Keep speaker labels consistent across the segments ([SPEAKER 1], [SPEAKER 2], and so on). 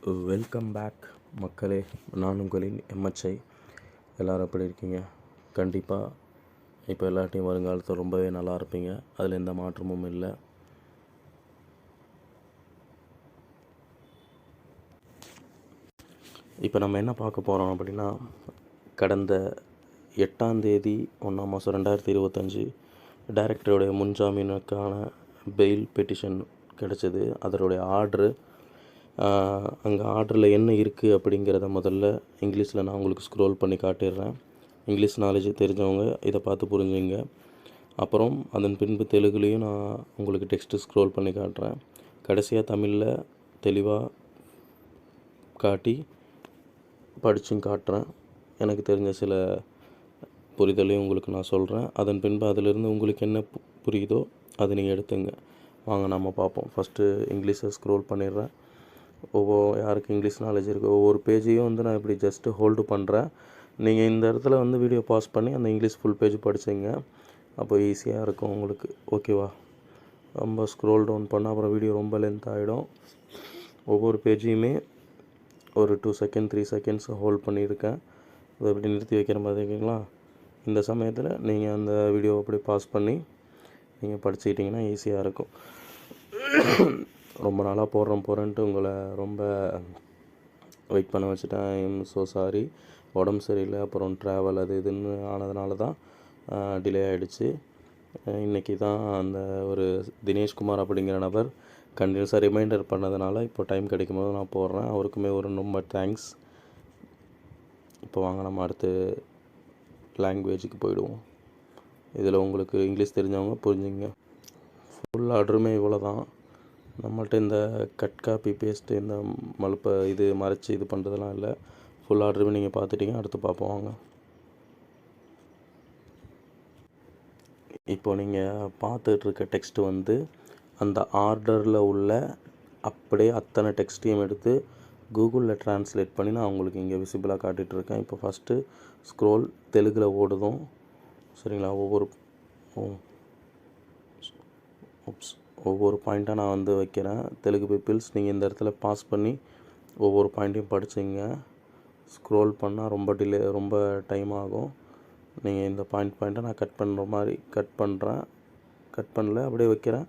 [SPEAKER 1] Welcome back மக்களே. நான் உங்களின் எம்எச்ஐ. எல்லோரும் எப்படி இருக்கீங்க? கண்டிப்பாக இப்போ எல்லாட்டையும் வருங்காலத்தில் ரொம்பவே நல்லா இருப்பீங்க. அதில் எந்த மாற்றமும் இல்லை. இப்போ நம்ம என்ன பார்க்க போகிறோம் அப்படின்னா, கடந்த 8ஆம் தேதி 1ஆம் மாதம் 2025 டைரக்டருடைய முன்ஜாமீனுக்கான பெயில் பெட்டிஷன் கிடச்சிது. அதனுடைய ஆர்டரு அங்கே ஆர்டரில் என்ன இருக்குது அப்படிங்கிறத முதல்ல இங்கிலீஷில் நான் உங்களுக்கு ஸ்க்ரோல் பண்ணி காட்டிடுறேன். இங்கிலீஷ் நாலேஜ் தெரிஞ்சவங்க இதை பார்த்து புரிஞ்சுங்க. அப்புறம் அதன் பின்பு தெலுங்குலேயும் நான் உங்களுக்கு டெக்ஸ்ட்டு ஸ்க்ரோல் பண்ணி காட்டுறேன். கடைசியாக தமிழில் தெளிவாக காட்டி படிச்சும் காட்டுறேன். எனக்கு தெரிஞ்ச சில புரிதலையும் உங்களுக்கு நான் சொல்கிறேன். அதன் பின்பு அதிலிருந்து உங்களுக்கு என்ன புரியுதோ அதை நீங்கள் எடுத்துங்க. வாங்க நம்ம பார்ப்போம். ஃபஸ்ட்டு இங்கிலீஷை ஸ்க்ரோல் பண்ணிடுறேன். யாருக்கு இங்கிலீஷ் நாலேஜ் இருக்குது, ஒவ்வொரு பேஜையும் நான் இப்படி ஜஸ்ட்டு ஹோல்டு பண்ணுறேன். நீங்கள் இந்த இடத்துல வீடியோ பாஸ் பண்ணி அந்த இங்கிலீஷ் ஃபுல் பேஜ் படிச்சிங்க. அப்போ ஈஸியாக இருக்கும் உங்களுக்கு. ஓகேவா? ரொம்ப ஸ்க்ரோல் டவுன் பண்ணால் அப்புறம் வீடியோ ரொம்ப லென்த் ஆகிடும். ஒவ்வொரு பேஜையுமே ஒரு 2 செகண்ட் 3 செகண்ட்ஸ் ஹோல்ட் பண்ணியிருக்கேன். அதை இப்படி நிறுத்தி வைக்கிற மாதிரி இருக்கீங்களா? இந்த சமயத்தில் நீங்கள் அந்த வீடியோவை அப்படி பாஸ் பண்ணி நீங்கள் படிச்சுக்கிட்டிங்கன்னா ஈஸியாக இருக்கும். ரொம்ப நாளாக போகிறேன்ட்டு உங்களை ரொம்ப வெயிட் பண்ண வச்சுட்டேன். I'm so sorry. உடம்பு சரியில்லை, அப்புறம் ட்ராவல் அது இதுன்னு ஆனதுனால தான் டிலே ஆகிடுச்சு. இன்றைக்கி தான் அந்த ஒரு தினேஷ்குமார் அப்படிங்கிற நபர் கண்டினியூஸாக ரிமைண்டர் பண்ணதுனால இப்போ டைம் கிடைக்கும் போது நான் போடுறேன். அவருக்குமே ஒரு ரொம்ப தேங்க்ஸ். இப்போ வாங்க நம்ம அடுத்து லாங்குவேஜுக்கு போயிடுவோம். இதில் உங்களுக்கு இங்கிலீஷ் தெரிஞ்சவங்க புரிஞ்சுங்க. ஃபுல் ஆர்டருமே இவ்வளோ தான். நம்மள்ட்ட இந்த கட் காப்பி பேஸ்ட்டு இந்த இது மறைச்சி இது பண்ணுறதெல்லாம் இல்லை. ஃபுல் ஆர்டருமே நீங்கள் பார்த்துட்டீங்க. அடுத்து பார்ப்போம் வாங்க. இப்போது நீங்கள் பார்த்துட்ருக்க டெக்ஸ்ட்டு அந்த ஆர்டரில் உள்ள அப்படியே அத்தனை டெக்ஸ்ட்டையும் எடுத்து கூகுளில் ட்ரான்ஸ்லேட் பண்ணி நான் உங்களுக்கு இங்கே விசிபிளாக காட்டிகிட்ருக்கேன். இப்போ ஃபஸ்ட்டு ஸ்க்ரோல் தெலுங்கில் ஓடுதும். சரிங்களா? ஒவ்வொரு பாயிண்ட்டாக நான் வைக்கிறேன். தெலுங்கு பீப்புள்ஸ், நீங்கள் இந்த இடத்துல பாஸ் பண்ணி ஒவ்வொரு பாயிண்ட்டையும் படிச்சிங்க. ஸ்க்ரோல் பண்ணால் ரொம்ப டைம் ஆகும். நீங்கள் இந்த பாயிண்ட்டை நான் கட் பண்ணுற மாதிரி கட் பண்ணல, அப்படியே வைக்கிறேன்.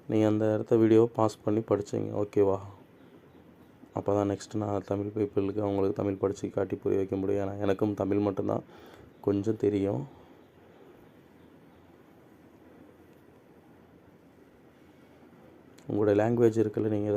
[SPEAKER 1] நீங்கள் அந்த இடத்த வீடியோவை பாஸ் பண்ணி படிச்சிங்க. ஓகேவா? அப்போ தான் நெக்ஸ்ட்டு நான் தமிழ் பீப்புளுக்கு அவங்களுக்கு தமிழ் படித்து காட்டி புரிய வைக்க முடியும். ஏன்னா எனக்கும் தமிழ் மட்டும்தான் கொஞ்சம் தெரியும். உங்களோட லாங்குவேஜ் இருக்குல்ல, நீங்கள்